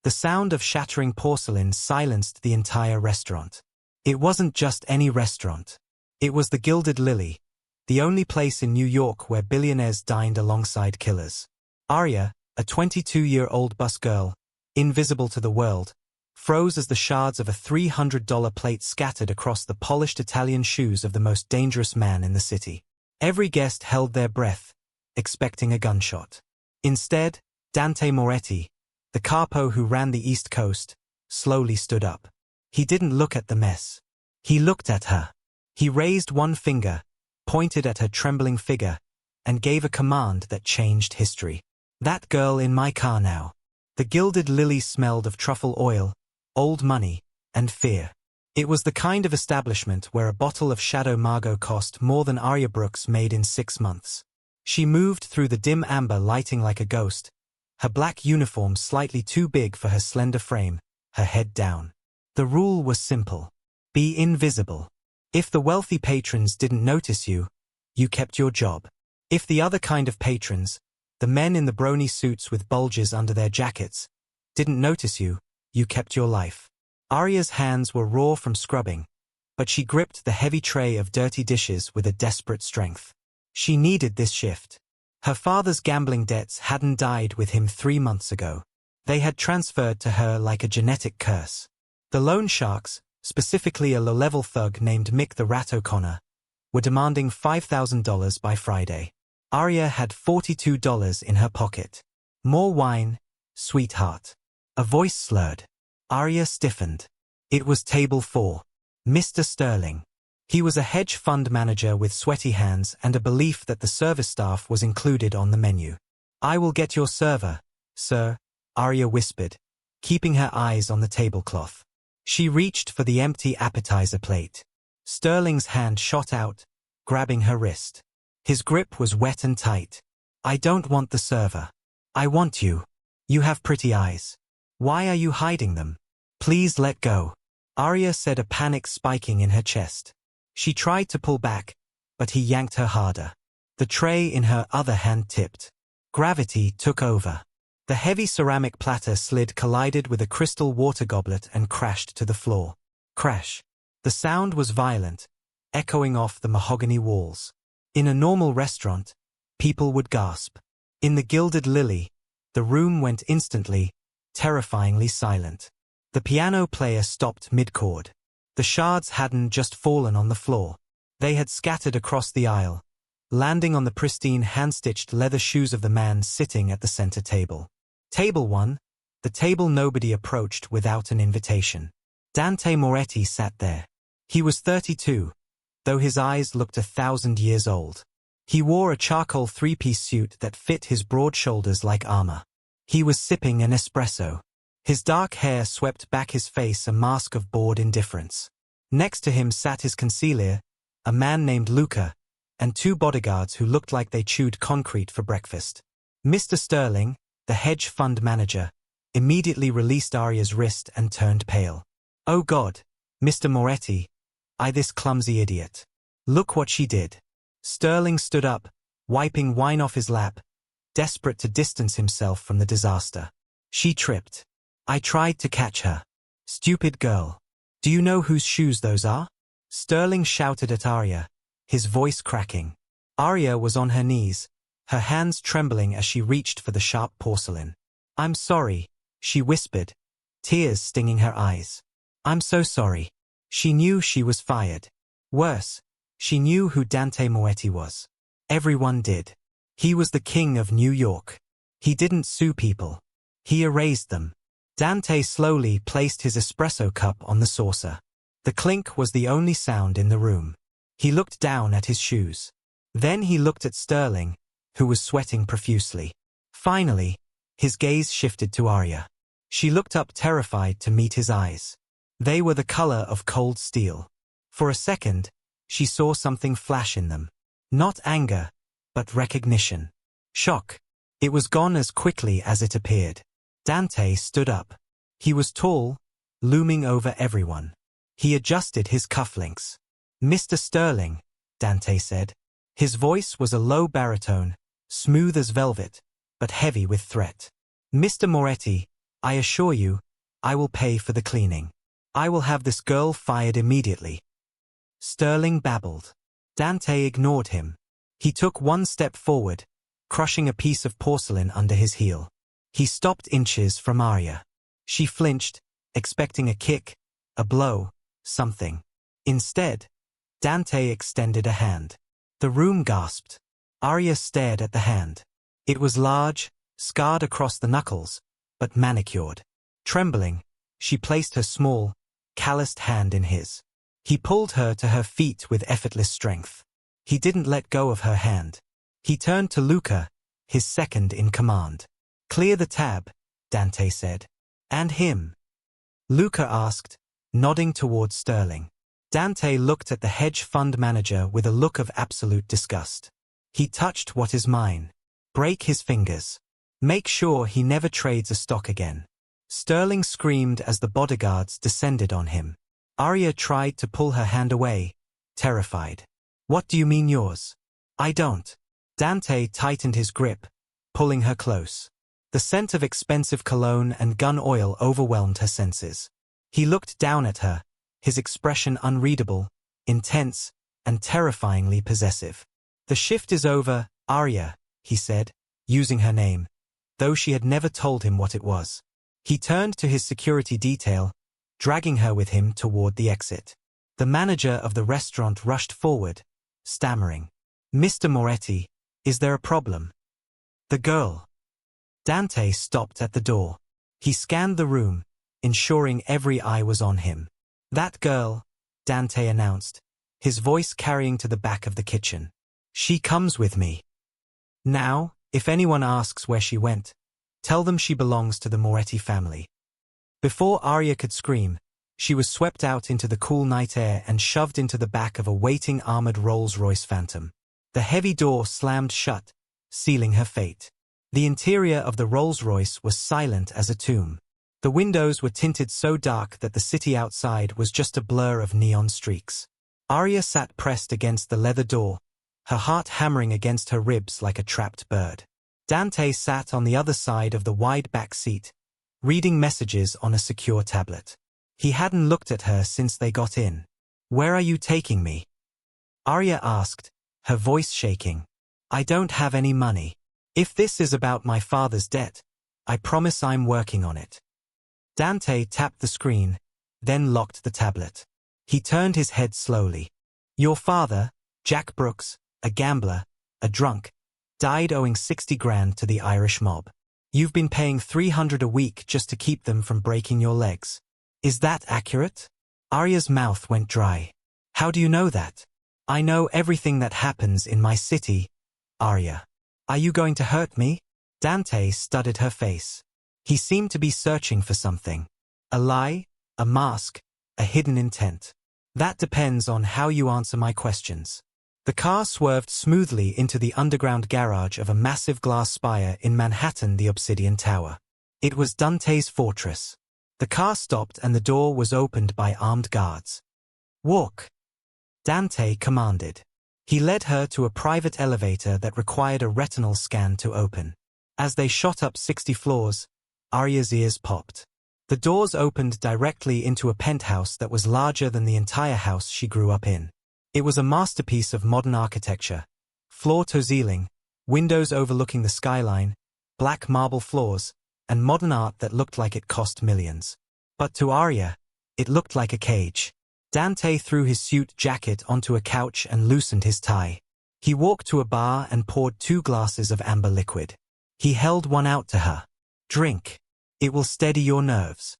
The sound of shattering porcelain silenced the entire restaurant. It wasn't just any restaurant. It was the Gilded Lily, the only place in New York where billionaires dined alongside killers. Arya, a 22-year-old bus girl, invisible to the world, froze as the shards of a $300 plate scattered across the polished Italian shoes of the most dangerous man in the city. Every guest held their breath, expecting a gunshot. Instead, Dante Moretti, the capo who ran the East Coast, slowly stood up. He didn't look at the mess. He looked at her. He raised one finger, pointed at her trembling figure, and gave a command that changed history. "That girl in my car now." The Gilded Lily smelled of truffle oil, old money, and fear. It was the kind of establishment where a bottle of Shadow Margaux cost more than Arya Brooks made in 6 months. She moved through the dim amber lighting like a ghost, her black uniform slightly too big for her slender frame, her head down. The rule was simple. Be invisible. If the wealthy patrons didn't notice you, you kept your job. If the other kind of patrons, the men in the brawny suits with bulges under their jackets, didn't notice you, you kept your life. Arya's hands were raw from scrubbing, but she gripped the heavy tray of dirty dishes with a desperate strength. She needed this shift. Her father's gambling debts hadn't died with him 3 months ago. They had transferred to her like a genetic curse. The loan sharks, specifically a low-level thug named Mick the Rat O'Connor, were demanding $5,000 by Friday. Arya had $42 in her pocket. "More wine, sweetheart." A voice slurred. Arya stiffened. It was table 4. Mr. Sterling. He was a hedge fund manager with sweaty hands and a belief that the service staff was included on the menu. "I will get your server, sir," Arya whispered, keeping her eyes on the tablecloth. She reached for the empty appetizer plate. Sterling's hand shot out, grabbing her wrist. His grip was wet and tight. "I don't want the server. I want you. You have pretty eyes. Why are you hiding them? Please let go." Arya said, a panic spiking in her chest. She tried to pull back, but he yanked her harder. The tray in her other hand tipped. Gravity took over. The heavy ceramic platter collided with a crystal water goblet and crashed to the floor. Crash. The sound was violent, echoing off the mahogany walls. In a normal restaurant, people would gasp. In the Gilded Lily, the room went instantly, terrifyingly silent. The piano player stopped mid-chord. The shards hadn't just fallen on the floor. They had scattered across the aisle, landing on the pristine hand-stitched leather shoes of the man sitting at the center table. Table 1, the table nobody approached without an invitation. Dante Moretti sat there. He was 32, though his eyes looked 1,000 years old. He wore a charcoal 3-piece suit that fit his broad shoulders like armor. He was sipping an espresso. His dark hair swept back his face, a mask of bored indifference. Next to him sat his consigliere, a man named Luca, and 2 bodyguards who looked like they chewed concrete for breakfast. Mr. Sterling, the hedge fund manager, immediately released Arya's wrist and turned pale. "Oh God, Mr. Moretti, this clumsy idiot. Look what she did." Sterling stood up, wiping wine off his lap, desperate to distance himself from the disaster. "She tripped. I tried to catch her. Stupid girl. Do you know whose shoes those are?" Sterling shouted at Arya, his voice cracking. Arya was on her knees, her hands trembling as she reached for the sharp porcelain. "I'm sorry," she whispered, tears stinging her eyes. "I'm so sorry." She knew she was fired. Worse, she knew who Dante Moretti was. Everyone did. He was the king of New York. He didn't sue people. He erased them. Dante slowly placed his espresso cup on the saucer. The clink was the only sound in the room. He looked down at his shoes. Then he looked at Sterling, who was sweating profusely. Finally, his gaze shifted to Arya. She looked up terrified to meet his eyes. They were the color of cold steel. For a second, she saw something flash in them. Not anger, but recognition. Shock. It was gone as quickly as it appeared. Dante stood up. He was tall, looming over everyone. He adjusted his cufflinks. "Mr. Sterling," Dante said. His voice was a low baritone, smooth as velvet, but heavy with threat. "Mr. Moretti, I assure you, I will pay for the cleaning. I will have this girl fired immediately. Sterling babbled. Dante ignored him. He took one step forward, crushing a piece of porcelain under his heel. He stopped inches from Arya. She flinched, expecting a kick, a blow, something. Instead, Dante extended a hand. The room gasped. Arya stared at the hand. It was large, scarred across the knuckles, but manicured. Trembling, she placed her small, calloused hand in his. He pulled her to her feet with effortless strength. He didn't let go of her hand. He turned to Luca, his second in command. Clear the tab, Dante said. And him? Luca asked, nodding towards Sterling. Dante looked at the hedge fund manager with a look of absolute disgust. He touched what is mine. Break his fingers. Make sure he never trades a stock again. Sterling screamed as the bodyguards descended on him. Arya tried to pull her hand away, terrified. What do you mean yours? I don't. Dante tightened his grip, pulling her close. The scent of expensive cologne and gun oil overwhelmed her senses. He looked down at her, his expression unreadable, intense, and terrifyingly possessive. The shift is over, Arya, he said, using her name, though she had never told him what it was. He turned to his security detail, dragging her with him toward the exit. The manager of the restaurant rushed forward, stammering. Mr. Moretti, is there a problem? The girl. Dante stopped at the door. He scanned the room, ensuring every eye was on him. That girl, Dante announced, his voice carrying to the back of the kitchen. She comes with me. Now, if anyone asks where she went, tell them she belongs to the Moretti family. Before Arya could scream, she was swept out into the cool night air and shoved into the back of a waiting armored Rolls-Royce Phantom. The heavy door slammed shut, sealing her fate. The interior of the Rolls-Royce was silent as a tomb. The windows were tinted so dark that the city outside was just a blur of neon streaks. Arya sat pressed against the leather door, her heart hammering against her ribs like a trapped bird. Dante sat on the other side of the wide back seat, reading messages on a secure tablet. He hadn't looked at her since they got in. Where are you taking me? Arya asked, her voice shaking. I don't have any money. If this is about my father's debt, I promise I'm working on it. Dante tapped the screen, then locked the tablet. He turned his head slowly. Your father, Jack Brooks, a gambler, a drunk, died owing 60 grand to the Irish mob. You've been paying $300 a week just to keep them from breaking your legs. Is that accurate? Arya's mouth went dry. How do you know that? I know everything that happens in my city, Arya. Are you going to hurt me? Dante studied her face. He seemed to be searching for something. A lie, a mask, a hidden intent. That depends on how you answer my questions. The car swerved smoothly into the underground garage of a massive glass spire in Manhattan, the Obsidian Tower. It was Dante's fortress. The car stopped and the door was opened by armed guards. Walk, Dante commanded. He led her to a private elevator that required a retinal scan to open. As they shot up 60 floors, Arya's ears popped. The doors opened directly into a penthouse that was larger than the entire house she grew up in. It was a masterpiece of modern architecture. Floor-to-ceiling, windows overlooking the skyline, black marble floors, and modern art that looked like it cost millions. But to Arya, it looked like a cage. Dante threw his suit jacket onto a couch and loosened his tie. He walked to a bar and poured 2 glasses of amber liquid. He held one out to her. Drink. It will steady your nerves.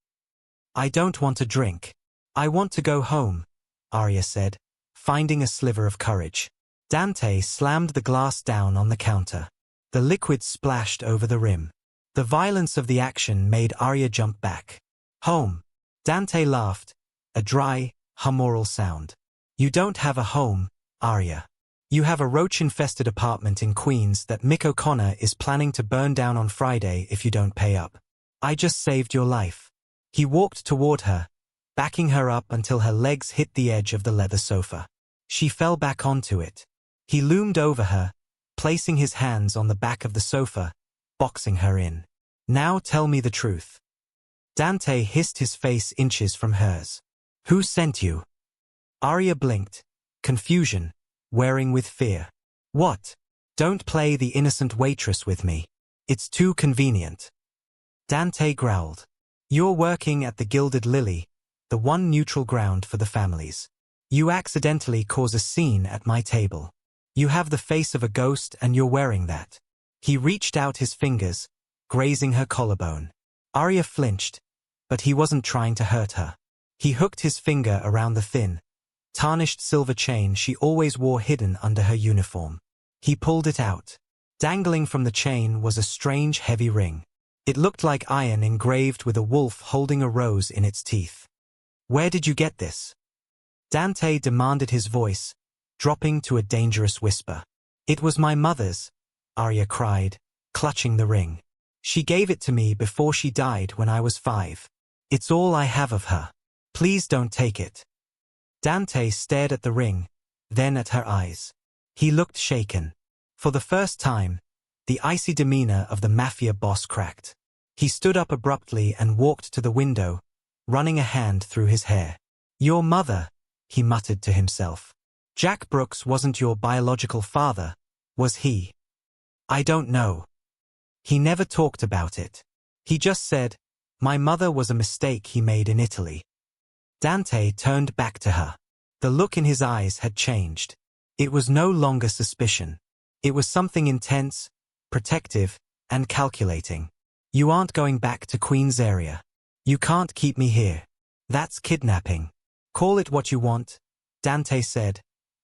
I don't want to drink. I want to go home, Arya said, finding a sliver of courage. Dante slammed the glass down on the counter. The liquid splashed over the rim. The violence of the action made Arya jump back. Home. Dante laughed, a dry, humoral sound. You don't have a home, Arya. You have a roach-infested apartment in Queens that Mick O'Connor is planning to burn down on Friday if you don't pay up. I just saved your life. He walked toward her, backing her up until her legs hit the edge of the leather sofa. She fell back onto it. He loomed over her, placing his hands on the back of the sofa, boxing her in. Now tell me the truth. Dante hissed, his face inches from hers. Who sent you? Arya blinked. Confusion, wearing with fear. What? Don't play the innocent waitress with me. It's too convenient. Dante growled. You're working at the Gilded Lily, the one neutral ground for the families. You accidentally cause a scene at my table. You have the face of a ghost and you're wearing that. He reached out his fingers, grazing her collarbone. Arya flinched, but he wasn't trying to hurt her. He hooked his finger around the thin, tarnished silver chain she always wore hidden under her uniform. He pulled it out. Dangling from the chain was a strange heavy ring. It looked like iron engraved with a wolf holding a rose in its teeth. Where did you get this? Dante demanded, his voice dropping to a dangerous whisper. It was my mother's, Arya cried, clutching the ring. She gave it to me before she died when I was 5. It's all I have of her. Please don't take it. Dante stared at the ring, then at her eyes. He looked shaken. For the first time, the icy demeanor of the Mafia boss cracked. He stood up abruptly and walked to the window, running a hand through his hair. Your mother, he muttered to himself. Jack Brooks wasn't your biological father, was he? I don't know. He never talked about it. He just said, my mother was a mistake he made in Italy. Dante turned back to her. The look in his eyes had changed. It was no longer suspicion. It was something intense, protective, and calculating. You aren't going back to Queen's area. You can't keep me here. That's kidnapping. Call it what you want, Dante said,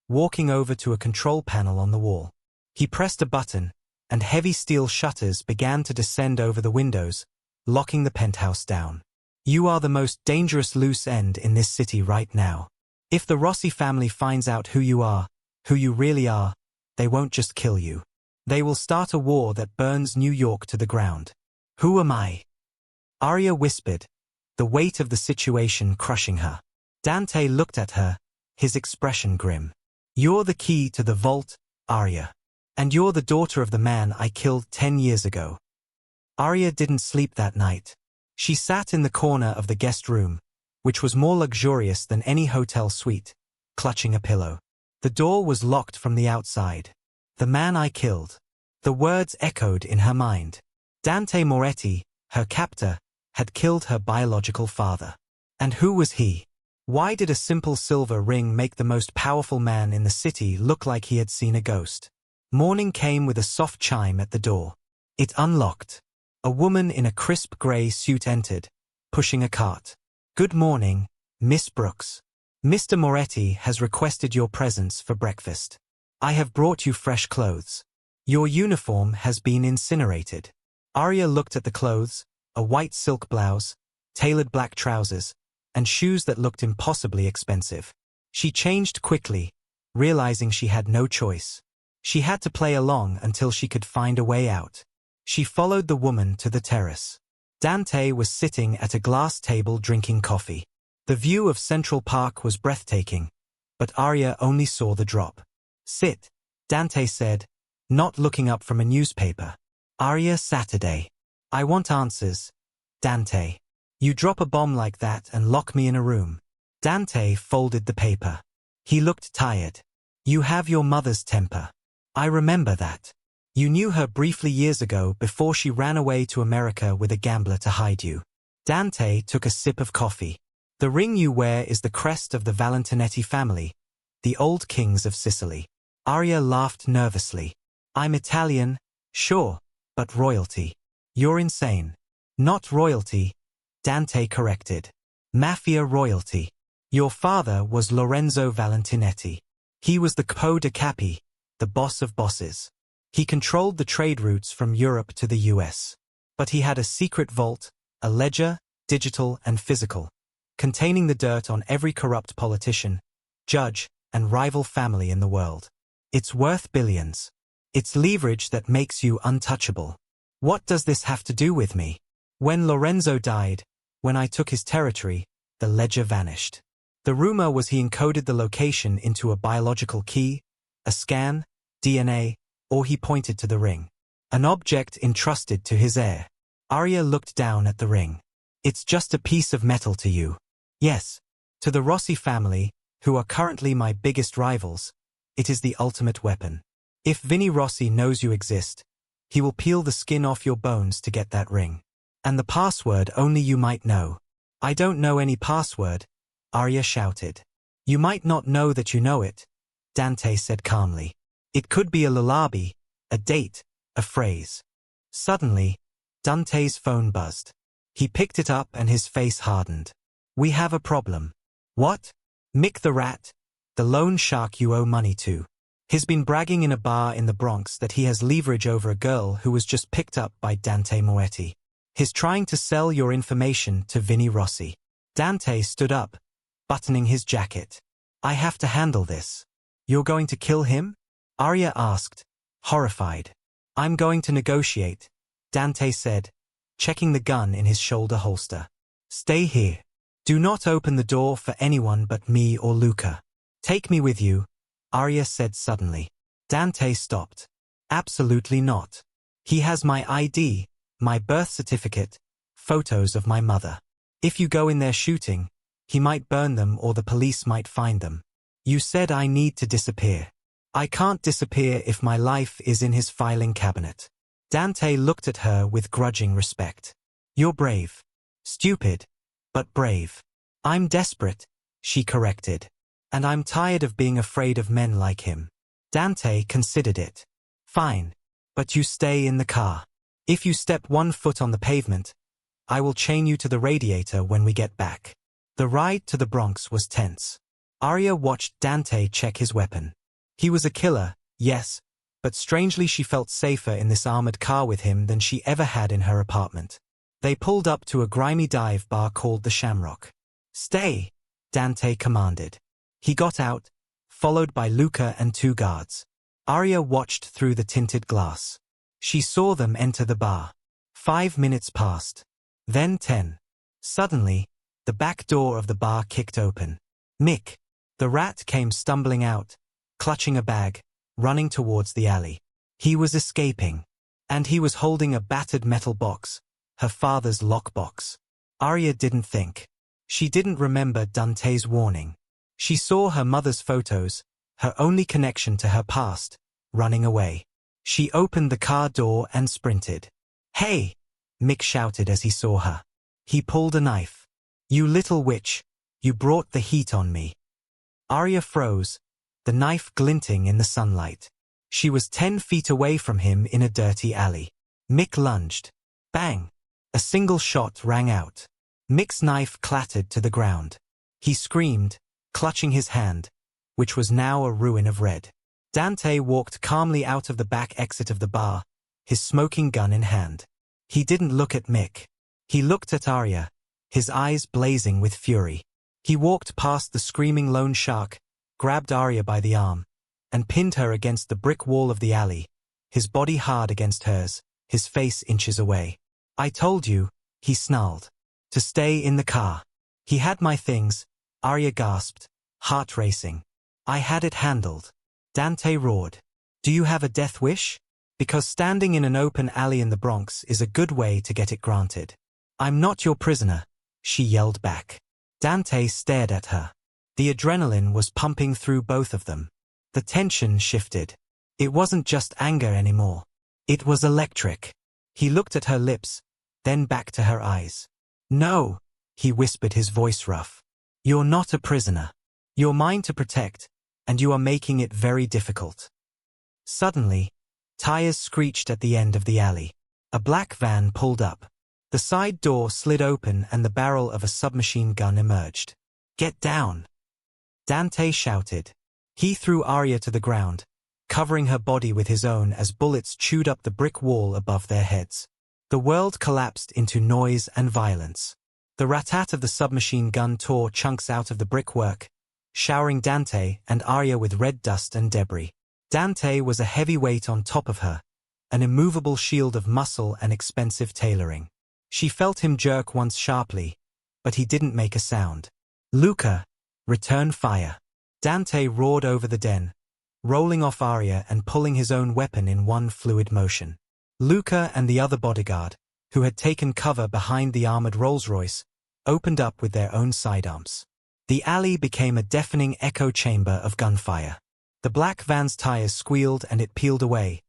walking over to a control panel on the wall. He pressed a button, and heavy steel shutters began to descend over the windows, locking the penthouse down. You are the most dangerous loose end in this city right now. If the Rossi family finds out who you really are, they won't just kill you. They will start a war that burns New York to the ground. Who am I? Arya whispered, the weight of the situation crushing her. Dante looked at her, his expression grim. You're the key to the vault, Arya. And you're the daughter of the man I killed 10 years ago. Arya didn't sleep that night. She sat in the corner of the guest room, which was more luxurious than any hotel suite, clutching a pillow. The door was locked from the outside. The man I killed. The words echoed in her mind. Dante Moretti, her captor, had killed her biological father. And who was he? Why did a simple silver ring make the most powerful man in the city look like he had seen a ghost? Morning came with a soft chime at the door. It unlocked. A woman in a crisp gray suit entered, pushing a cart. Good morning, Miss Brooks. Mr. Moretti has requested your presence for breakfast. I have brought you fresh clothes. Your uniform has been incinerated. Arya looked at the clothes, a white silk blouse, tailored black trousers, and shoes that looked impossibly expensive. She changed quickly, realizing she had no choice. She had to play along until she could find a way out. She followed the woman to the terrace. Dante was sitting at a glass table drinking coffee. The view of Central Park was breathtaking, but Arya only saw the drop. Sit, Dante said, not looking up from a newspaper. Arya, Saturday. I want answers, Dante. You drop a bomb like that and lock me in a room. Dante folded the paper. He looked tired. You have your mother's temper. I remember that. You knew her briefly years ago before she ran away to America with a gambler to hide you. Dante took a sip of coffee. The ring you wear is the crest of the Valentinetti family, the old kings of Sicily. Arya laughed nervously. I'm Italian, sure, but royalty. You're insane. Not royalty, Dante corrected. Mafia royalty. Your father was Lorenzo Valentinetti. He was the capo di capi, the boss of bosses. He controlled the trade routes from Europe to the US. But he had a secret vault, a ledger, digital and physical, containing the dirt on every corrupt politician, judge, and rival family in the world. It's worth billions. It's leverage that makes you untouchable. What does this have to do with me? When Lorenzo died, when I took his territory, the ledger vanished. The rumor was he encoded the location into a biological key, a scan, DNA, or he pointed to the ring. An object entrusted to his heir. Arya looked down at the ring. It's just a piece of metal to you. Yes, to the Rossi family, who are currently my biggest rivals, it is the ultimate weapon. If Vinny Rossi knows you exist, he will peel the skin off your bones to get that ring. And the password only you might know. I don't know any password, Arya shouted. You might not know that you know it, Dante said calmly. It could be a lullaby, a date, a phrase. Suddenly, Dante's phone buzzed. He picked it up and his face hardened. We have a problem. What? Mick the Rat, the loan shark you owe money to. He's been bragging in a bar in the Bronx that he has leverage over a girl who was just picked up by Dante Moetti. He's trying to sell your information to Vinny Rossi. Dante stood up, buttoning his jacket. I have to handle this. You're going to kill him? Arya asked, horrified. I'm going to negotiate, Dante said, checking the gun in his shoulder holster. Stay here. Do not open the door for anyone but me or Luca. Take me with you, Arya said suddenly. Dante stopped. Absolutely not. He has my ID, my birth certificate, photos of my mother. If you go in there shooting, he might burn them or the police might find them. You said I need to disappear. I can't disappear if my life is in his filing cabinet. Dante looked at her with grudging respect. You're brave. Stupid, but brave. I'm desperate, she corrected. And I'm tired of being afraid of men like him. Dante considered it. Fine, but you stay in the car. If you step 1 foot on the pavement, I will chain you to the radiator when we get back. The ride to the Bronx was tense. Arya watched Dante check his weapon. He was a killer, yes, but strangely she felt safer in this armored car with him than she ever had in her apartment. They pulled up to a grimy dive bar called the Shamrock. Stay, Dante commanded. He got out, followed by Luca and 2 guards. Arya watched through the tinted glass. She saw them enter the bar. 5 minutes passed. Then 10. Suddenly, the back door of the bar kicked open. Mick, the rat, came stumbling out, clutching a bag, running towards the alley. He was escaping. And he was holding a battered metal box, her father's lockbox. Arya didn't think. She didn't remember Dante's warning. She saw her mother's photos, her only connection to her past, running away. She opened the car door and sprinted. Hey! Mick shouted as he saw her. He pulled a knife. You little witch, you brought the heat on me. Arya froze, the knife glinting in the sunlight. She was 10 feet away from him in a dirty alley. Mick lunged. Bang! A single shot rang out. Mick's knife clattered to the ground. He screamed, clutching his hand, which was now a ruin of red. Dante walked calmly out of the back exit of the bar, his smoking gun in hand. He didn't look at Mick. He looked at Arya, his eyes blazing with fury. He walked past the screaming loan shark, grabbed Arya by the arm, and pinned her against the brick wall of the alley, his body hard against hers, his face inches away. I told you, he snarled, to stay in the car. He had my things, Arya gasped, heart racing. I had it handled. Dante roared. Do you have a death wish? Because standing in an open alley in the Bronx is a good way to get it granted. I'm not your prisoner, she yelled back. Dante stared at her. The adrenaline was pumping through both of them. The tension shifted. It wasn't just anger anymore. It was electric. He looked at her lips, then back to her eyes. No, he whispered, his voice rough. You're not a prisoner. You're mine to protect, and you are making it very difficult. Suddenly, tires screeched at the end of the alley. A black van pulled up. The side door slid open and the barrel of a submachine gun emerged. Get down! Dante shouted. He threw Arya to the ground, covering her body with his own as bullets chewed up the brick wall above their heads. The world collapsed into noise and violence. The rat-tat of the submachine gun tore chunks out of the brickwork, showering Dante and Arya with red dust and debris. Dante was a heavy weight on top of her, an immovable shield of muscle and expensive tailoring. She felt him jerk once sharply, but he didn't make a sound. Luca, return fire. Dante roared over the den, rolling off Arya and pulling his own weapon in one fluid motion. Luca and the other bodyguard, who had taken cover behind the armored Rolls-Royce, opened up with their own sidearms. The alley became a deafening echo chamber of gunfire. The black van's tires squealed and it peeled away,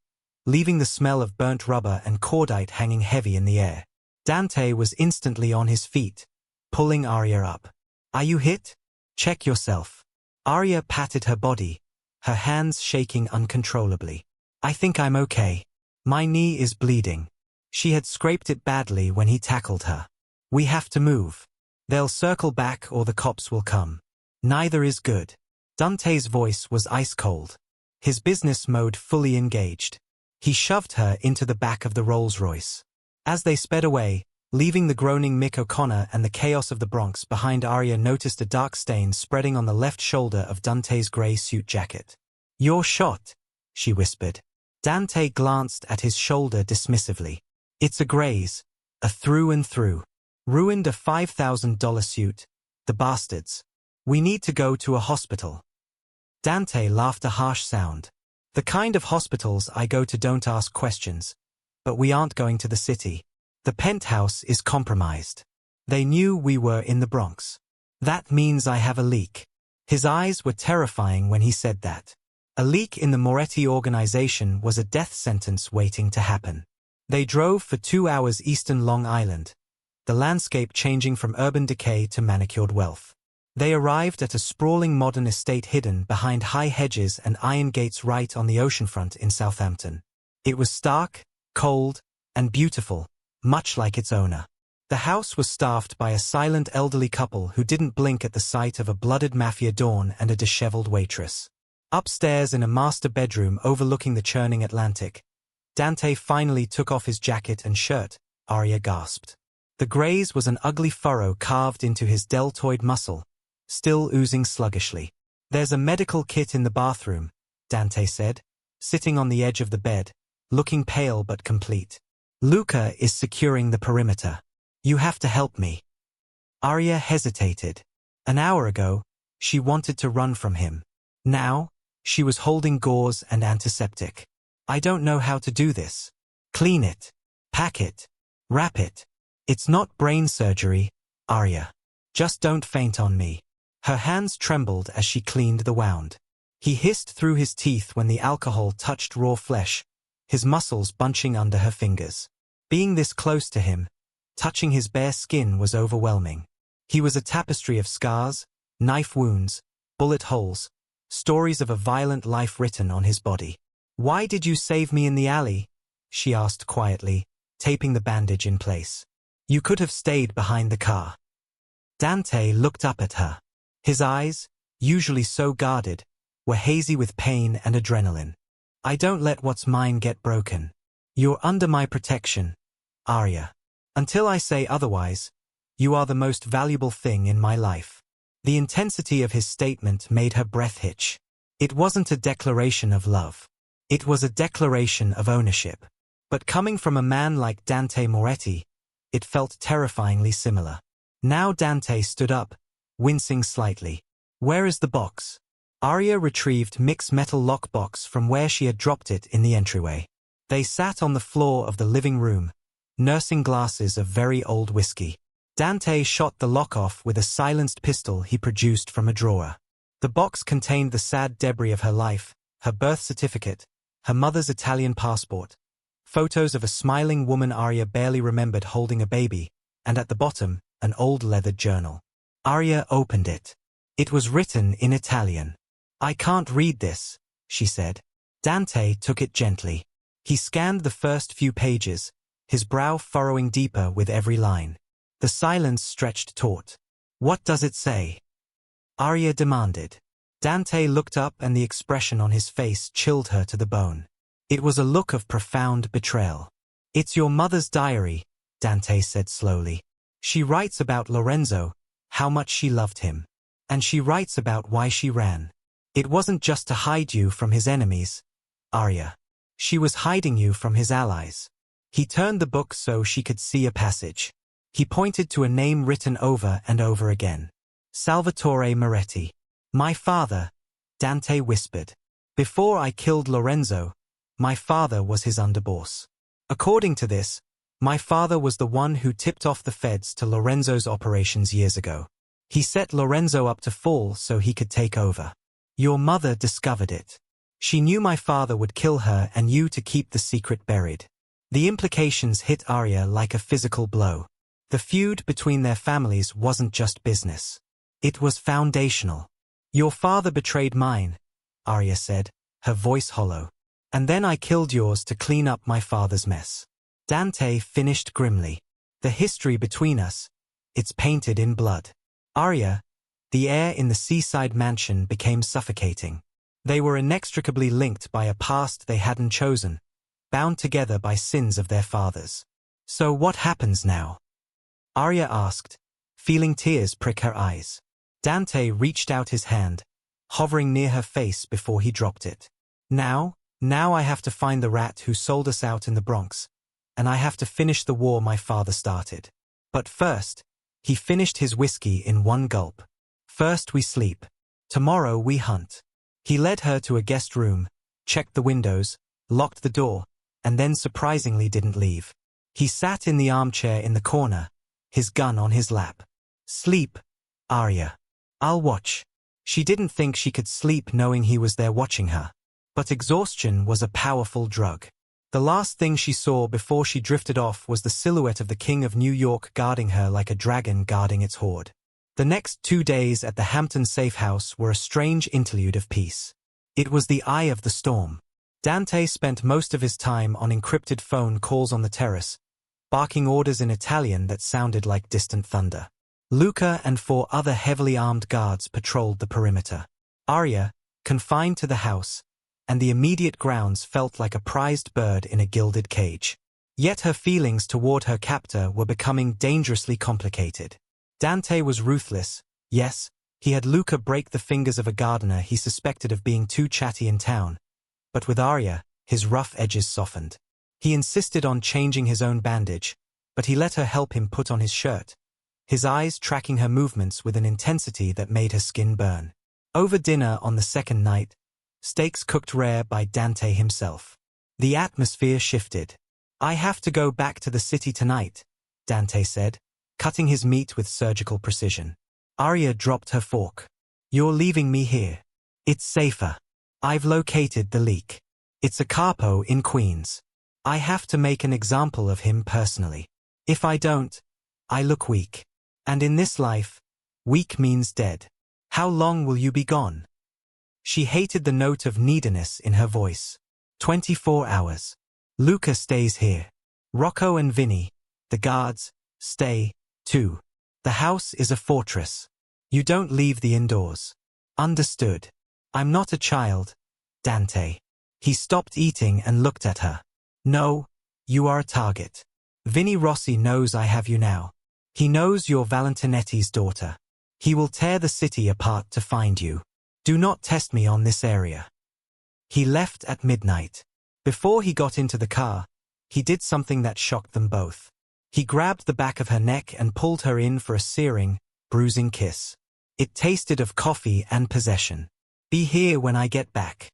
leaving the smell of burnt rubber and cordite hanging heavy in the air. Dante was instantly on his feet, pulling Arya up. "Are you hit? Check yourself." Arya patted her body, her hands shaking uncontrollably. "I think I'm okay. My knee is bleeding." She had scraped it badly when he tackled her. "We have to move. They'll circle back or the cops will come. Neither is good." Dante's voice was ice cold, his business mode fully engaged. He shoved her into the back of the Rolls-Royce. As they sped away, leaving the groaning Mick O'Connor and the chaos of the Bronx behind, Arya noticed a dark stain spreading on the left shoulder of Dante's grey suit jacket. "You're shot," she whispered. Dante glanced at his shoulder dismissively. "It's a graze, a through and through. Ruined a $5,000 suit, the bastards. We need to go to a hospital." Dante laughed a harsh sound. "The kind of hospitals I go to don't ask questions. But we aren't going to the city. The penthouse is compromised. They knew we were in the Bronx. That means I have a leak." His eyes were terrifying when he said that. A leak in the Moretti organization was a death sentence waiting to happen. They drove for 2 hours eastern Long Island, the landscape changing from urban decay to manicured wealth. They arrived at a sprawling modern estate hidden behind high hedges and iron gates right on the oceanfront in Southampton. It was stark, cold, and beautiful, much like its owner. The house was staffed by a silent elderly couple who didn't blink at the sight of a blooded Mafia dawn and a disheveled waitress. Upstairs in a master bedroom overlooking the churning Atlantic, Dante finally took off his jacket and shirt. Arya gasped. The graze was an ugly furrow carved into his deltoid muscle, still oozing sluggishly. "There's a medical kit in the bathroom," Dante said, sitting on the edge of the bed, looking pale but complete. "Luca is securing the perimeter. You have to help me." Arya hesitated. An hour ago, she wanted to run from him. Now, she was holding gauze and antiseptic. "I don't know how to do this. Clean it. Pack it. Wrap it. It's not brain surgery, Arya. Just don't faint on me." Her hands trembled as she cleaned the wound. He hissed through his teeth when the alcohol touched raw flesh, his muscles bunching under her fingers. Being this close to him, touching his bare skin was overwhelming. He was a tapestry of scars, knife wounds, bullet holes, stories of a violent life written on his body. "Why did you save me in the alley?" she asked quietly, taping the bandage in place. "You could have stayed behind the car." Dante looked up at her. His eyes, usually so guarded, were hazy with pain and adrenaline. "I don't let what's mine get broken. You're under my protection, Arya. Until I say otherwise, you are the most valuable thing in my life." The intensity of his statement made her breath hitch. It wasn't a declaration of love. It was a declaration of ownership. But coming from a man like Dante Moretti, it felt terrifyingly similar. Now Dante stood up, wincing slightly. "Where is the box?" Arya retrieved Mick's metal lockbox from where she had dropped it in the entryway. They sat on the floor of the living room, nursing glasses of very old whiskey. Dante shot the lock off with a silenced pistol he produced from a drawer. The box contained the sad debris of her life, her birth certificate, her mother's Italian passport, photos of a smiling woman Arya barely remembered holding a baby, and at the bottom, an old leathered journal. Arya opened it. It was written in Italian. "I can't read this," she said. Dante took it gently. He scanned the first few pages, his brow furrowing deeper with every line. The silence stretched taut. "What does it say?" Arya demanded. Dante looked up and the expression on his face chilled her to the bone. It was a look of profound betrayal. "It's your mother's diary," Dante said slowly. "She writes about Lorenzo, how much she loved him. And she writes about why she ran. It wasn't just to hide you from his enemies, Arya. She was hiding you from his allies." He turned the book so she could see a passage. He pointed to a name written over and over again. "Salvatore Moretti. My father," Dante whispered. "Before I killed Lorenzo, my father was his underboss. According to this, My father was the one who tipped off the feds to Lorenzo's operations years ago. He set Lorenzo up to fall so he could take over. Your mother discovered it. She knew my father would kill her and you to keep the secret buried. The implications hit Arya like a physical blow. The feud between their families wasn't just business. It was foundational. Your father betrayed mine, Arya said, her voice hollow. And then I killed yours to clean up my father's mess. Dante finished grimly. The history between us, it's painted in blood. Arya, the air in the seaside mansion became suffocating. They were inextricably linked by a past they hadn't chosen, bound together by sins of their fathers. So what happens now? Arya asked, feeling tears prick her eyes. Dante reached out his hand, hovering near her face before he dropped it. Now I have to find the rat who sold us out in the Bronx, and I have to finish the war my father started. But first, he finished his whiskey in one gulp. First we sleep. Tomorrow we hunt. He led her to a guest room, checked the windows, locked the door, and then surprisingly didn't leave. He sat in the armchair in the corner, his gun on his lap. Sleep, Arya. I'll watch. She didn't think she could sleep knowing he was there watching her. But exhaustion was a powerful drug. The last thing she saw before she drifted off was the silhouette of the King of New York guarding her like a dragon guarding its hoard. The next 2 days at the Hampton safe house were a strange interlude of peace. It was the eye of the storm. Dante spent most of his time on encrypted phone calls on the terrace, barking orders in Italian that sounded like distant thunder. Luca and 4 other heavily armed guards patrolled the perimeter. Arya, confined to the house, and the immediate grounds felt like a prized bird in a gilded cage. Yet her feelings toward her captor were becoming dangerously complicated. Dante was ruthless, yes, he had Luca break the fingers of a gardener he suspected of being too chatty in town, but with Arya, his rough edges softened. He insisted on changing his own bandage, but he let her help him put on his shirt, his eyes tracking her movements with an intensity that made her skin burn. Over dinner on the second night, steaks cooked rare by Dante himself. The atmosphere shifted. I have to go back to the city tonight, Dante said, cutting his meat with surgical precision. Arya dropped her fork. You're leaving me here. It's safer. I've located the leak. It's a capo in Queens. I have to make an example of him personally. If I don't, I look weak. And in this life, weak means dead. How long will you be gone? She hated the note of neediness in her voice. 24 hours. Luca stays here. Rocco and Vinny, the guards, stay, too. The house is a fortress. You don't leave the indoors. Understood. I'm not a child, Dante. He stopped eating and looked at her. No, you are a target. Vinny Rossi knows I have you now. He knows you're Valentinetti's daughter. He will tear the city apart to find you. Do not test me on this area. He left at midnight. Before he got into the car, he did something that shocked them both. He grabbed the back of her neck and pulled her in for a searing, bruising kiss. It tasted of coffee and possession. Be here when I get back.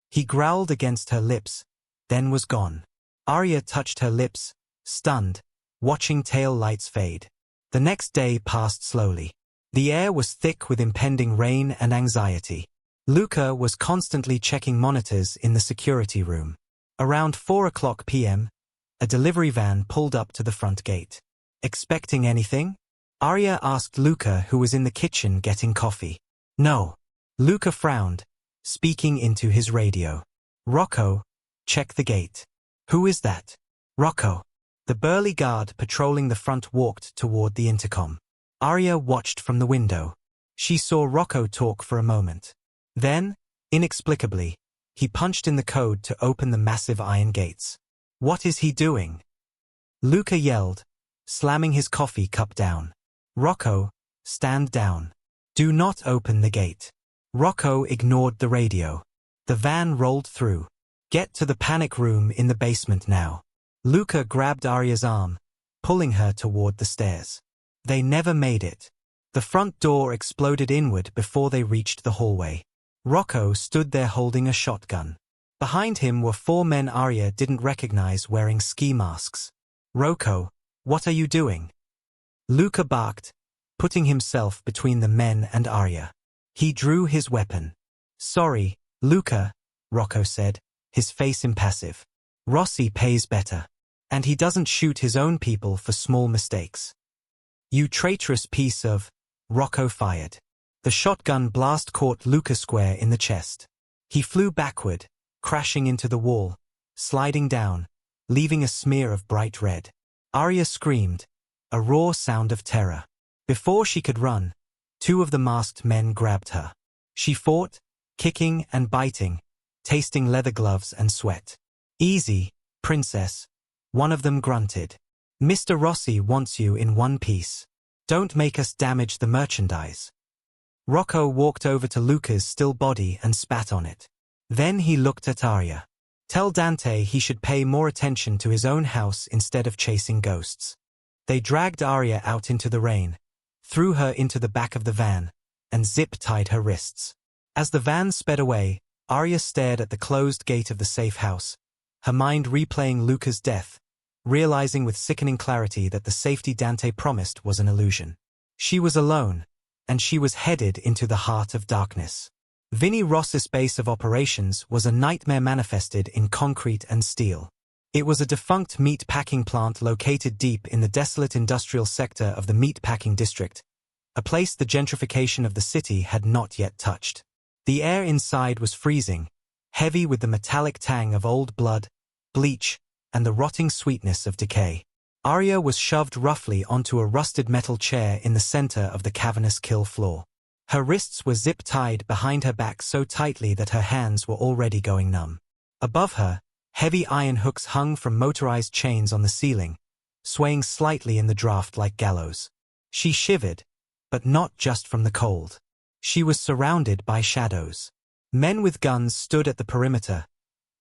He growled against her lips, then was gone. Arya touched her lips, stunned, watching tail lights fade. The next day passed slowly. The air was thick with impending rain and anxiety. Luca was constantly checking monitors in the security room. Around 4:00 p.m., a delivery van pulled up to the front gate. Expecting anything? Arya asked Luca, who was in the kitchen getting coffee. No. Luca frowned, speaking into his radio. Rocco, check the gate. Who is that? Rocco. The burly guard patrolling the front walked toward the intercom. Arya watched from the window. She saw Rocco talk for a moment. Then, inexplicably, he punched in the code to open the massive iron gates. What is he doing? Luca yelled, slamming his coffee cup down. Rocco, stand down. Do not open the gate. Rocco ignored the radio. The van rolled through. Get to the panic room in the basement now. Luca grabbed Arya's arm, pulling her toward the stairs. They never made it. The front door exploded inward before they reached the hallway. Rocco stood there holding a shotgun. Behind him were 4 men Arya didn't recognize wearing ski masks. Rocco, what are you doing? Luca barked, putting himself between the men and Arya. He drew his weapon. Sorry, Luca, Rocco said, his face impassive. Rossi pays better. And he doesn't shoot his own people for small mistakes. You traitorous piece of... Rocco fired. The shotgun blast caught Luca square in the chest. He flew backward, crashing into the wall, sliding down, leaving a smear of bright red. Arya screamed, a raw sound of terror. Before she could run, two of the masked men grabbed her. She fought, kicking and biting, tasting leather gloves and sweat. Easy, princess, one of them grunted. Mr. Rossi wants you in one piece. Don't make us damage the merchandise. Rocco walked over to Luca's still body and spat on it. Then he looked at Arya. Tell Dante he should pay more attention to his own house instead of chasing ghosts. They dragged Arya out into the rain, threw her into the back of the van, and zip-tied her wrists. As the van sped away, Arya stared at the closed gate of the safe house, her mind replaying Luca's death, realizing with sickening clarity that the safety Dante promised was an illusion. She was alone, and she was headed into the heart of darkness. Vinnie Ross's base of operations was a nightmare manifested in concrete and steel. It was a defunct meat packing plant located deep in the desolate industrial sector of the meat packing district, a place the gentrification of the city had not yet touched. The air inside was freezing, heavy with the metallic tang of old blood, bleach, and the rotting sweetness of decay. Arya was shoved roughly onto a rusted metal chair in the center of the cavernous kill floor. Her wrists were zip-tied behind her back so tightly that her hands were already going numb. Above her, heavy iron hooks hung from motorized chains on the ceiling, swaying slightly in the draft like gallows. She shivered, but not just from the cold. She was surrounded by shadows. Men with guns stood at the perimeter,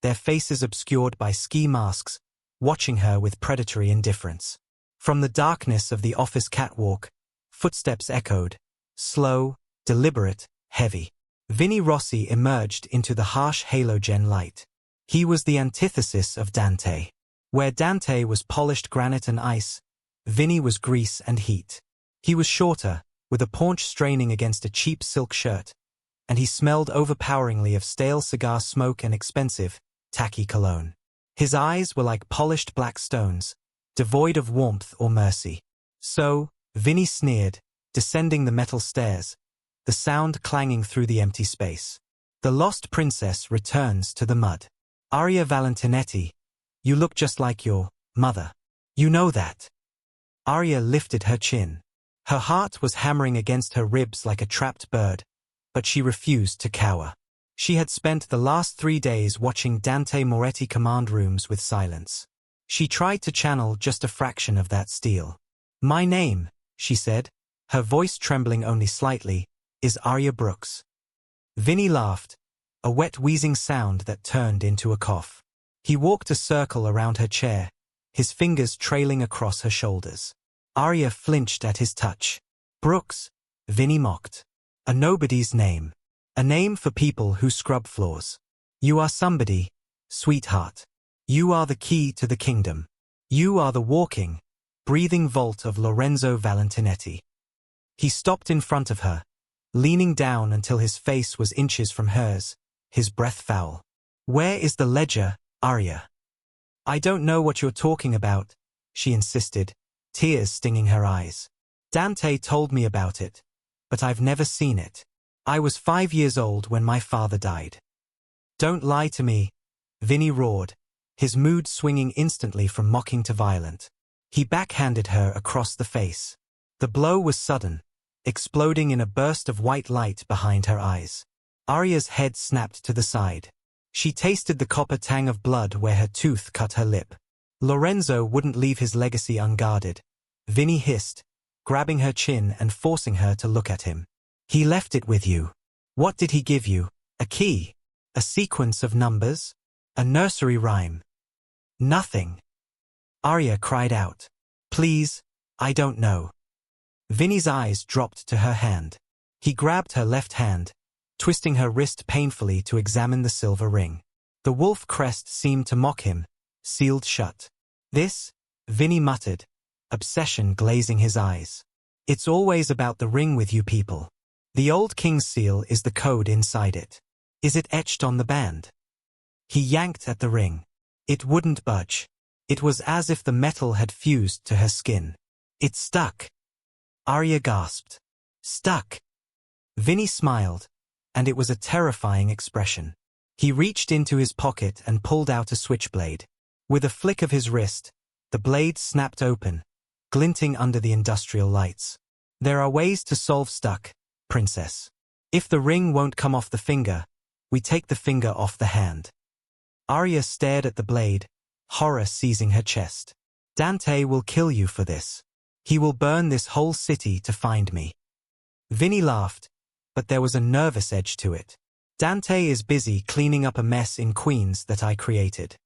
their faces obscured by ski masks, watching her with predatory indifference. From the darkness of the office catwalk, footsteps echoed, slow, deliberate, heavy. Vinnie Rossi emerged into the harsh halogen light. He was the antithesis of Dante. Where Dante was polished granite and ice, Vinnie was grease and heat. He was shorter, with a paunch straining against a cheap silk shirt, and he smelled overpoweringly of stale cigar smoke and expensive, tacky cologne. His eyes were like polished black stones, devoid of warmth or mercy. So, Vinnie sneered, descending the metal stairs, the sound clanging through the empty space. The lost princess returns to the mud. Arya Valentinetti, you look just like your mother. You know that. Arya lifted her chin. Her heart was hammering against her ribs like a trapped bird, but she refused to cower. She had spent the last 3 days watching Dante Moretti command rooms with silence. She tried to channel just a fraction of that steel. My name, she said, her voice trembling only slightly, is Arya Brooks. Vinnie laughed, a wet wheezing sound that turned into a cough. He walked a circle around her chair, his fingers trailing across her shoulders. Arya flinched at his touch. Brooks, Vinnie mocked. A nobody's name. A name for people who scrub floors. You are somebody, sweetheart. You are the key to the kingdom. You are the walking, breathing vault of Lorenzo Valentinetti. He stopped in front of her, leaning down until his face was inches from hers, his breath foul. Where is the ledger, Arya? I don't know what you're talking about, she insisted, tears stinging her eyes. Dante told me about it, but I've never seen it. I was 5 years old when my father died. Don't lie to me, Vinnie roared, his mood swinging instantly from mocking to violent. He backhanded her across the face. The blow was sudden, exploding in a burst of white light behind her eyes. Arya's head snapped to the side. She tasted the copper tang of blood where her tooth cut her lip. Lorenzo wouldn't leave his legacy unguarded, Vinnie hissed, grabbing her chin and forcing her to look at him. He left it with you. What did he give you? A key? A sequence of numbers? A nursery rhyme? Nothing. Arya cried out. Please, I don't know. Vinnie's eyes dropped to her hand. He grabbed her left hand, twisting her wrist painfully to examine the silver ring. The wolf crest seemed to mock him, sealed shut. This, Vinny muttered, obsession glazing his eyes. It's always about the ring with you people. The old king's seal is the code inside it. Is it etched on the band? He yanked at the ring. It wouldn't budge. It was as if the metal had fused to her skin. It stuck. Arya gasped. Stuck. Vinny smiled, and it was a terrifying expression. He reached into his pocket and pulled out a switchblade. With a flick of his wrist, the blade snapped open, glinting under the industrial lights. There are ways to solve stuck, princess. If the ring won't come off the finger, we take the finger off the hand. Arya stared at the blade, horror seizing her chest. Dante will kill you for this. He will burn this whole city to find me. Vinny laughed, but there was a nervous edge to it. Dante is busy cleaning up a mess in Queens that I created.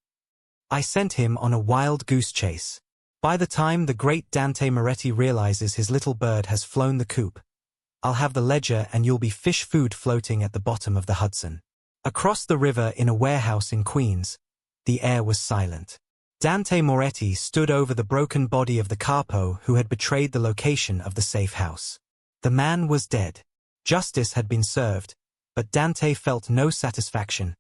I sent him on a wild goose chase. By the time the great Dante Moretti realizes his little bird has flown the coop, I'll have the ledger and you'll be fish food floating at the bottom of the Hudson. Across the river in a warehouse in Queens, the air was silent. Dante Moretti stood over the broken body of the capo who had betrayed the location of the safe house. The man was dead. Justice had been served, but Dante felt no satisfaction,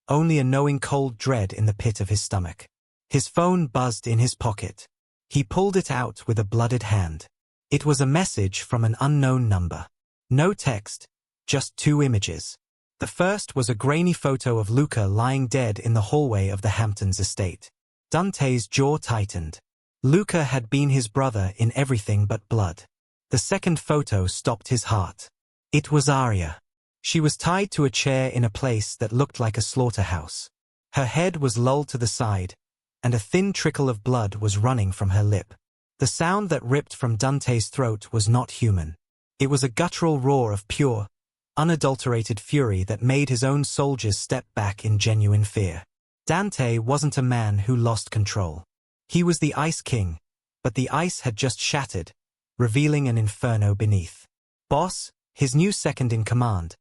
only a knowing cold dread in the pit of his stomach. His phone buzzed in his pocket. He pulled it out with a blooded hand. It was a message from an unknown number. No text, just 2 images. The first was a grainy photo of Luca lying dead in the hallway of the Hamptons estate. Dante's jaw tightened. Luca had been his brother in everything but blood. The second photo stopped his heart. It was Arya. She was tied to a chair in a place that looked like a slaughterhouse. Her head was lolled to the side, and a thin trickle of blood was running from her lip. The sound that ripped from Dante's throat was not human. It was a guttural roar of pure, unadulterated fury that made his own soldiers step back in genuine fear. Dante wasn't a man who lost control. He was the Ice King, but the ice had just shattered, revealing an inferno beneath. Boss, his new second-in-command,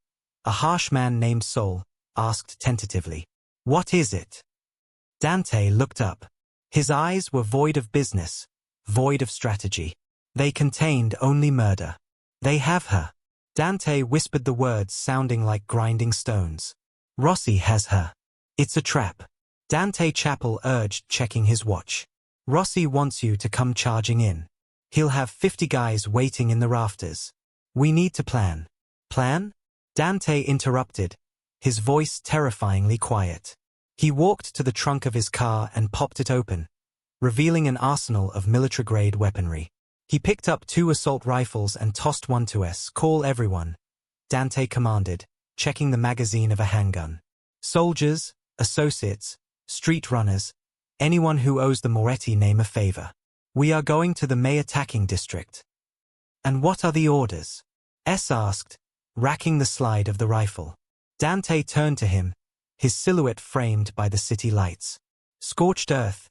a harsh man named Sol, asked tentatively, "What is it?" Dante looked up. His eyes were void of business, void of strategy. They contained only murder. "They have her." Dante whispered the words sounding like grinding stones. "Rossi has her. It's a trap." Dante Chapel urged, checking his watch. "Rossi wants you to come charging in. He'll have 50 guys waiting in the rafters. We need to plan." "Plan?" Dante interrupted, his voice terrifyingly quiet. He walked to the trunk of his car and popped it open, revealing an arsenal of military-grade weaponry. He picked up 2 assault rifles and tossed one to us. "Call everyone," Dante commanded, checking the magazine of a handgun. "Soldiers, associates, street runners, anyone who owes the Moretti name a favor. We are going to the May attacking district." "And what are the orders?" S asked, racking the slide of the rifle. Dante turned to him, his silhouette framed by the city lights. "Scorched earth,"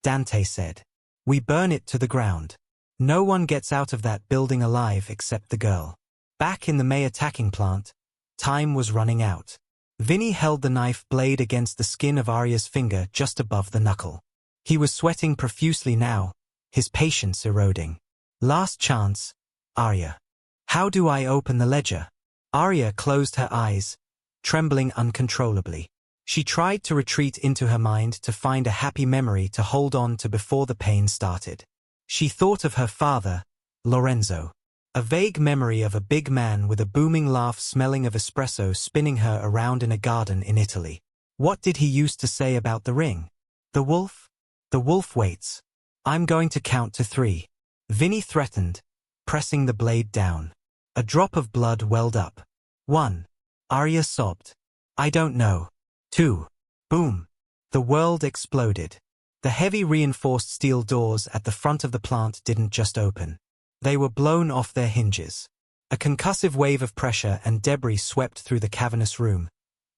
Dante said. "We burn it to the ground. No one gets out of that building alive except the girl." Back in the May attacking plant, time was running out. Vinny held the knife blade against the skin of Arya's finger just above the knuckle. He was sweating profusely now, his patience eroding. "Last chance, Arya. How do I open the ledger?" Arya closed her eyes, trembling uncontrollably. She tried to retreat into her mind to find a happy memory to hold on to before the pain started. She thought of her father, Lorenzo. A vague memory of a big man with a booming laugh smelling of espresso spinning her around in a garden in Italy. What did he used to say about the ring? "The wolf? The wolf waits. I'm going to count to 3. Vinny threatened, pressing the blade down. A drop of blood welled up. 1. Arya sobbed. "I don't know." 2. Boom. The world exploded. The heavy reinforced steel doors at the front of the plant didn't just open. They were blown off their hinges. A concussive wave of pressure and debris swept through the cavernous room,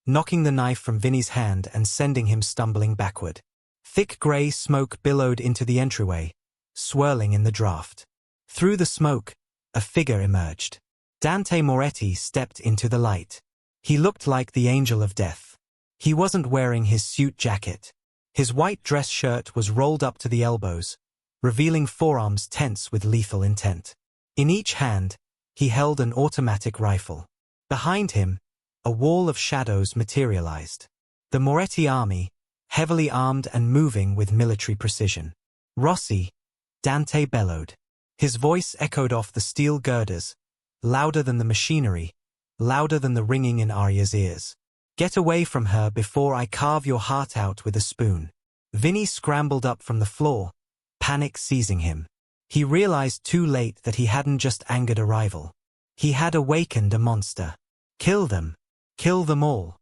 knocking the knife from Vinny's hand and sending him stumbling backward. Thick gray smoke billowed into the entryway, swirling in the draft. Through the smoke, a figure emerged. Dante Moretti stepped into the light. He looked like the angel of death. He wasn't wearing his suit jacket. His white dress shirt was rolled up to the elbows, revealing forearms tense with lethal intent. In each hand, he held an automatic rifle. Behind him, a wall of shadows materialized. The Moretti army, heavily armed and moving with military precision. "Rossi," Dante bellowed. His voice echoed off the steel girders, louder than the machinery, louder than the ringing in Arya's ears. "Get away from her before I carve your heart out with a spoon." Vinny scrambled up from the floor, panic seizing him. He realized too late that he hadn't just angered a rival. He had awakened a monster. "Kill them. Kill them all."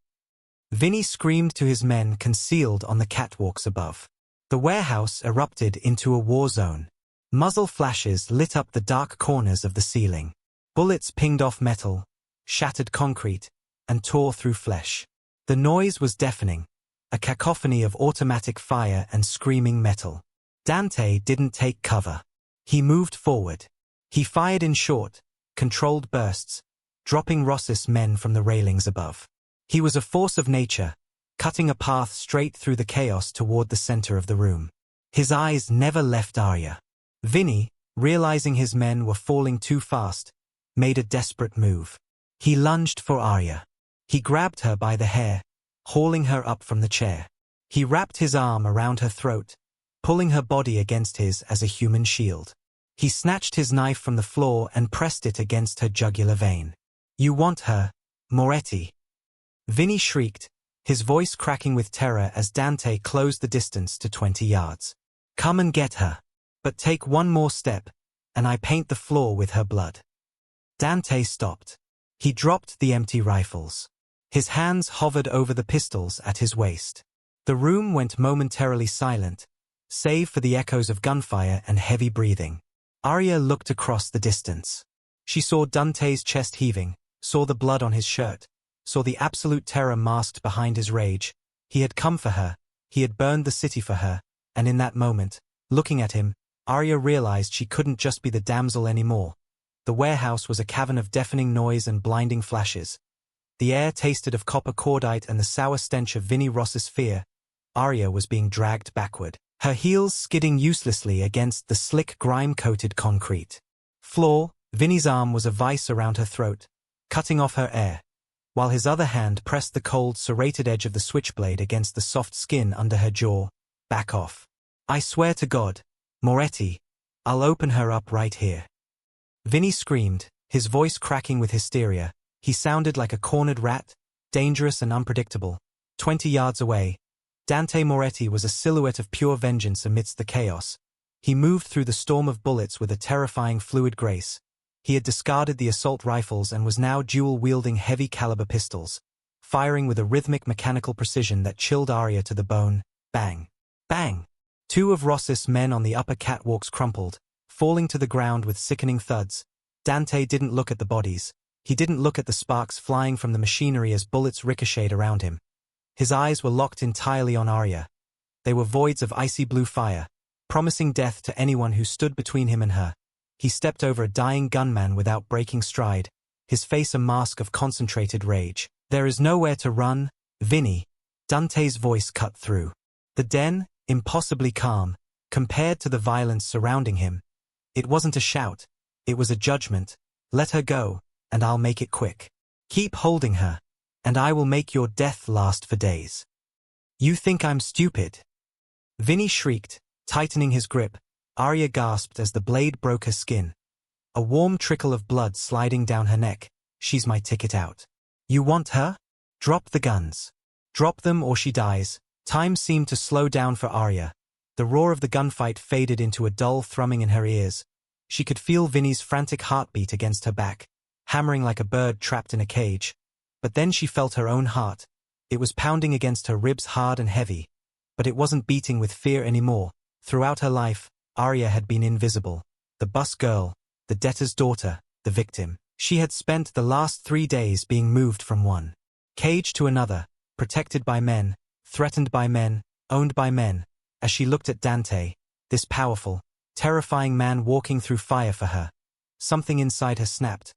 Vinny screamed to his men concealed on the catwalks above. The warehouse erupted into a war zone. Muzzle flashes lit up the dark corners of the ceiling. Bullets pinged off metal, shattered concrete, and tore through flesh. The noise was deafening, a cacophony of automatic fire and screaming metal. Dante didn't take cover. He moved forward. He fired in short, controlled bursts, dropping Ross's men from the railings above. He was a force of nature, cutting a path straight through the chaos toward the center of the room. His eyes never left Arya. Vinny, realizing his men were falling too fast, made a desperate move. He lunged for Arya. He grabbed her by the hair, hauling her up from the chair. He wrapped his arm around her throat, pulling her body against his as a human shield. He snatched his knife from the floor and pressed it against her jugular vein. "You want her, Moretti?" Vinny shrieked, his voice cracking with terror as Dante closed the distance to 20 yards. "Come and get her. But take one more step, and I paint the floor with her blood." Dante stopped. He dropped the empty rifles. His hands hovered over the pistols at his waist. The room went momentarily silent, save for the echoes of gunfire and heavy breathing. Arya looked across the distance. She saw Dante's chest heaving, saw the blood on his shirt, saw the absolute terror masked behind his rage. He had come for her, he had burned the city for her, and in that moment, looking at him, Arya realized she couldn't just be the damsel anymore. The warehouse was a cavern of deafening noise and blinding flashes. The air tasted of copper cordite and the sour stench of Vinny Ross's fear. Arya was being dragged backward, her heels skidding uselessly against the slick grime-coated concrete floor. Vinny's arm was a vice around her throat, cutting off her air, while his other hand pressed the cold, serrated edge of the switchblade against the soft skin under her jaw. "Back off. I swear to God, Moretti, I'll open her up right here." Vinny screamed, his voice cracking with hysteria. He sounded like a cornered rat, dangerous and unpredictable. 20 yards away, Dante Moretti was a silhouette of pure vengeance amidst the chaos. He moved through the storm of bullets with a terrifying fluid grace. He had discarded the assault rifles and was now dual-wielding heavy-caliber pistols, firing with a rhythmic mechanical precision that chilled Arya to the bone. Bang! Bang! Two of Ross's men on the upper catwalks crumpled, falling to the ground with sickening thuds. Dante didn't look at the bodies. He didn't look at the sparks flying from the machinery as bullets ricocheted around him. His eyes were locked entirely on Arya. They were voids of icy blue fire, promising death to anyone who stood between him and her. He stepped over a dying gunman without breaking stride, his face a mask of concentrated rage. "There is nowhere to run, Vinny." Dante's voice cut through. The den, impossibly calm, compared to the violence surrounding him. It wasn't a shout, it was a judgment. "Let her go, and I'll make it quick. Keep holding her, and I will make your death last for days." "You think I'm stupid?" Vinny shrieked, tightening his grip. Arya gasped as the blade broke her skin. A warm trickle of blood sliding down her neck. "She's my ticket out." "You want her? Drop the guns. Drop them or she dies." Time seemed to slow down for Arya. The roar of the gunfight faded into a dull thrumming in her ears. She could feel Vinny's frantic heartbeat against her back, hammering like a bird trapped in a cage. But then she felt her own heart. It was pounding against her ribs hard and heavy. But it wasn't beating with fear anymore. Throughout her life, Arya had been invisible. The bus girl, the debtor's daughter, the victim. She had spent the last 3 days being moved from one cage to another, protected by men, threatened by men, owned by men. As she looked at Dante, this powerful, terrifying man walking through fire for her, something inside her snapped.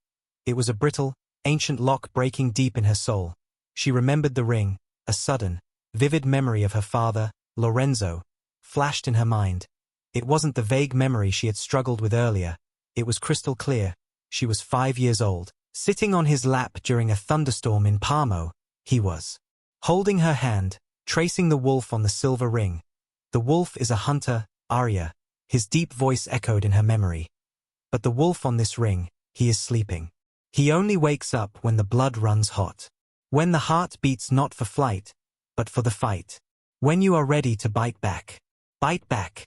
It was a brittle, ancient lock breaking deep in her soul. She remembered the ring, a sudden, vivid memory of her father, Lorenzo, flashed in her mind. It wasn't the vague memory she had struggled with earlier. It was crystal clear. She was 5 years old. Sitting on his lap during a thunderstorm in Parmo, he was holding her hand, tracing the wolf on the silver ring. The wolf is a hunter, Arya. His deep voice echoed in her memory. But the wolf on this ring, he is sleeping. He only wakes up when the blood runs hot. When the heart beats not for flight, but for the fight. When you are ready to bite back. Bite back.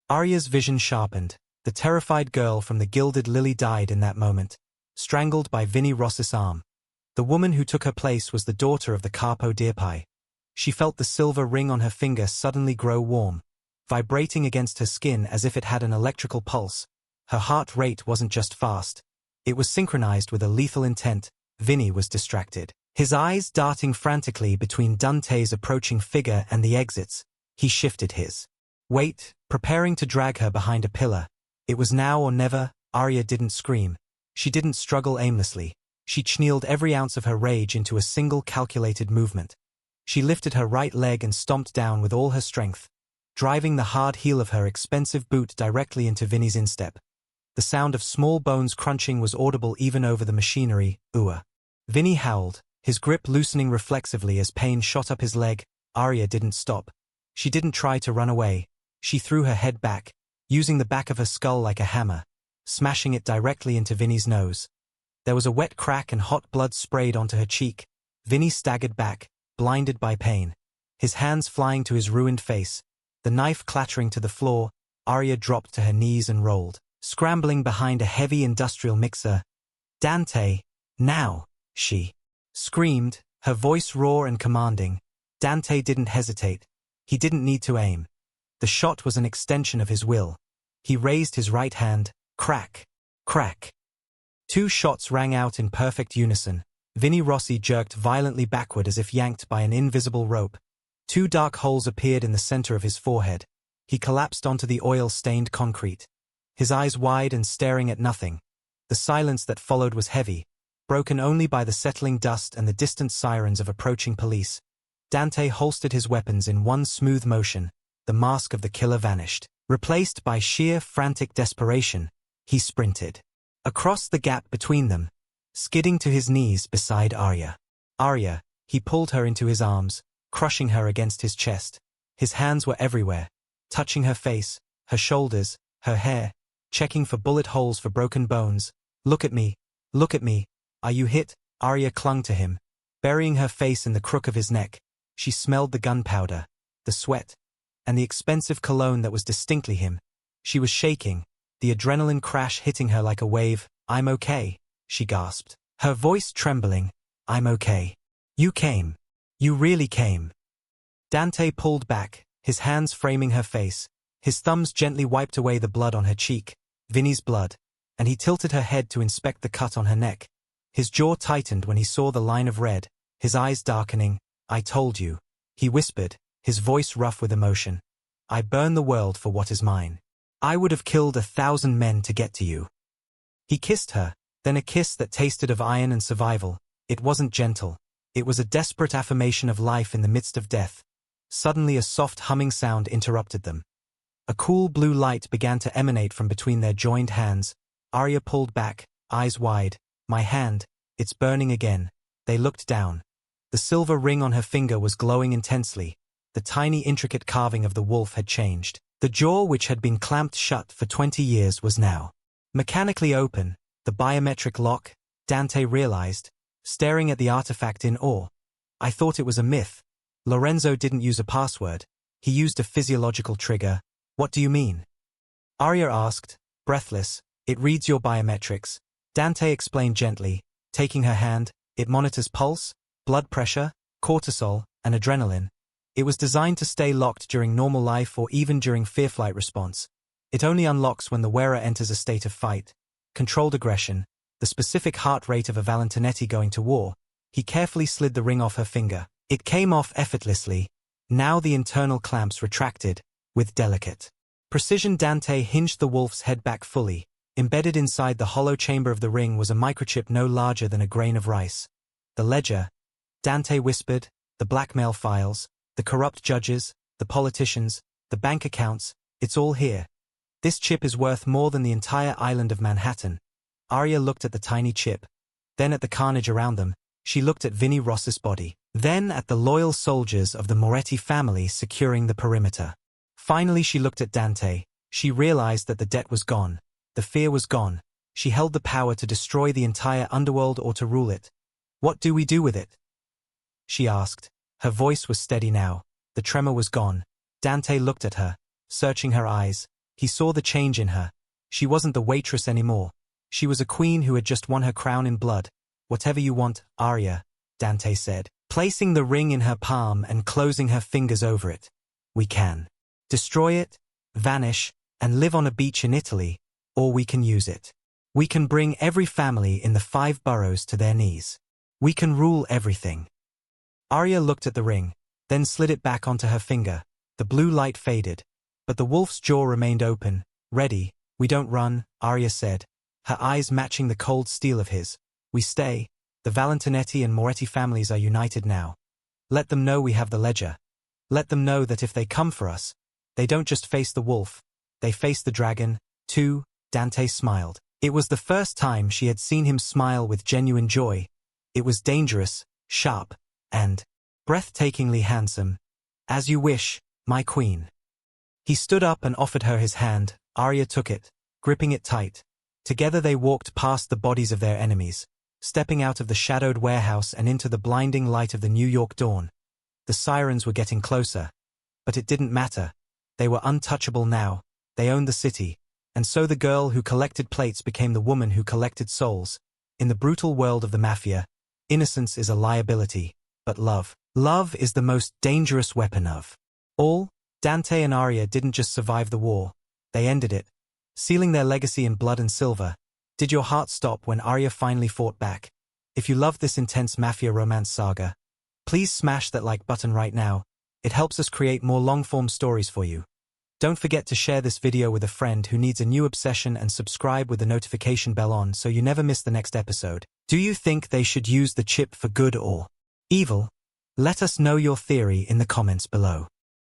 Arya's vision sharpened. The terrified girl from the Gilded Lily died in that moment, strangled by Vinnie Ross's arm. The woman who took her place was the daughter of the Capo d'Irpai. She felt the silver ring on her finger suddenly grow warm, vibrating against her skin as if it had an electrical pulse. Her heart rate wasn't just fast. It was synchronized with a lethal intent. Vinnie was distracted, his eyes darting frantically between Dante's approaching figure and the exits. He shifted his weight, preparing to drag her behind a pillar. It was now or never. Arya didn't scream. She didn't struggle aimlessly. She channeled every ounce of her rage into a single calculated movement. She lifted her right leg and stomped down with all her strength, driving the hard heel of her expensive boot directly into Vinnie's instep. The sound of small bones crunching was audible even over the machinery. Ooh. Vinnie howled, his grip loosening reflexively as pain shot up his leg. Arya didn't stop. She didn't try to run away. She threw her head back, using the back of her skull like a hammer, smashing it directly into Vinnie's nose. There was a wet crack and hot blood sprayed onto her cheek. Vinnie staggered back, blinded by pain, his hands flying to his ruined face. The knife clattering to the floor, Arya dropped to her knees and rolled, scrambling behind a heavy industrial mixer. "Dante, now!" she screamed, her voice raw and commanding. Dante didn't hesitate. He didn't need to aim. The shot was an extension of his will. He raised his right hand. Crack! Crack! 2 shots rang out in perfect unison. Vinnie Rossi jerked violently backward as if yanked by an invisible rope. 2 dark holes appeared in the center of his forehead. He collapsed onto the oil-stained concrete, his eyes wide and staring at nothing. The silence that followed was heavy, broken only by the settling dust and the distant sirens of approaching police. Dante holstered his weapons in one smooth motion. The mask of the killer vanished. Replaced by sheer, frantic desperation, he sprinted across the gap between them, skidding to his knees beside Arya. Arya, he pulled her into his arms, crushing her against his chest. His hands were everywhere, touching her face, her shoulders, her hair, checking for bullet holes for broken bones. Look at me. Look at me. Are you hit? Arya clung to him, burying her face in the crook of his neck. She smelled the gunpowder, the sweat, and the expensive cologne that was distinctly him. She was shaking, the adrenaline crash hitting her like a wave. "I'm okay," she gasped, her voice trembling. "I'm okay. You came. You really came." Dante pulled back, his hands framing her face. His thumbs gently wiped away the blood on her cheek, Vinnie's blood, and he tilted her head to inspect the cut on her neck. His jaw tightened when he saw the line of red, his eyes darkening. "I told you," he whispered, his voice rough with emotion. "I burn the world for what is mine. I would have killed 1,000 men to get to you." He kissed her, then a kiss that tasted of iron and survival. It wasn't gentle. It was a desperate affirmation of life in the midst of death. Suddenly a soft humming sound interrupted them. A cool blue light began to emanate from between their joined hands. Arya pulled back, eyes wide. "My hand, it's burning again." They looked down. The silver ring on her finger was glowing intensely. The tiny intricate carving of the wolf had changed. The jaw which had been clamped shut for 20 years was now mechanically open. The biometric lock, Dante realized, staring at the artifact in awe. "I thought it was a myth. Lorenzo didn't use a password. He used a physiological trigger." "What do you mean?" Arya asked, breathless. "It reads your biometrics." Dante explained gently, taking her hand. "It monitors pulse, blood pressure, cortisol, and adrenaline. It was designed to stay locked during normal life or even during fear-flight response. It only unlocks when the wearer enters a state of fight, controlled aggression, the specific heart rate of a Valentinetti going to war." He carefully slid the ring off her finger. It came off effortlessly. Now the internal clamps retracted, with delicate precision. Dante hinged the wolf's head back fully. Embedded inside the hollow chamber of the ring was a microchip no larger than a grain of rice. "The ledger," Dante whispered, "the blackmail files, the corrupt judges, the politicians, the bank accounts, it's all here." This chip is worth more than the entire island of Manhattan. Arya looked at the tiny chip, then at the carnage around them. She looked at Vinnie Ross's body, then at the loyal soldiers of the Moretti family securing the perimeter. Finally she looked at Dante. She realized that the debt was gone. The fear was gone. She held the power to destroy the entire underworld or to rule it. What do we do with it? She asked. Her voice was steady now. The tremor was gone. Dante looked at her, searching her eyes. He saw the change in her. She wasn't the waitress anymore. She was a queen who had just won her crown in blood. Whatever you want, Arya, Dante said, placing the ring in her palm and closing her fingers over it. We can destroy it, vanish, and live on a beach in Italy, or we can use it. We can bring every family in the 5 boroughs to their knees. We can rule everything. Arya looked at the ring, then slid it back onto her finger. The blue light faded, but the wolf's jaw remained open. Ready, we don't run, Arya said, her eyes matching the cold steel of his. We stay. The Valentinetti and Moretti families are united now. Let them know we have the ledger. Let them know that if they come for us, they don't just face the wolf, they face the dragon, too. Dante smiled. It was the first time she had seen him smile with genuine joy. It was dangerous, sharp, and breathtakingly handsome. As you wish, my queen. He stood up and offered her his hand. Arya took it, gripping it tight. Together they walked past the bodies of their enemies, stepping out of the shadowed warehouse and into the blinding light of the New York dawn. The sirens were getting closer. But it didn't matter. They were untouchable now. They owned the city. And so the girl who collected plates became the woman who collected souls. In the brutal world of the Mafia, innocence is a liability. But love is the most dangerous weapon of all. Dante and Arya didn't just survive the war. They ended it, sealing their legacy in blood and silver. Did your heart stop when Arya finally fought back? If you loved this intense Mafia romance saga, please smash that like button right now. It helps us create more long-form stories for you. Don't forget to share this video with a friend who needs a new obsession and subscribe with the notification bell on so you never miss the next episode. Do you think they should use the chip for good or evil? Let us know your theory in the comments below.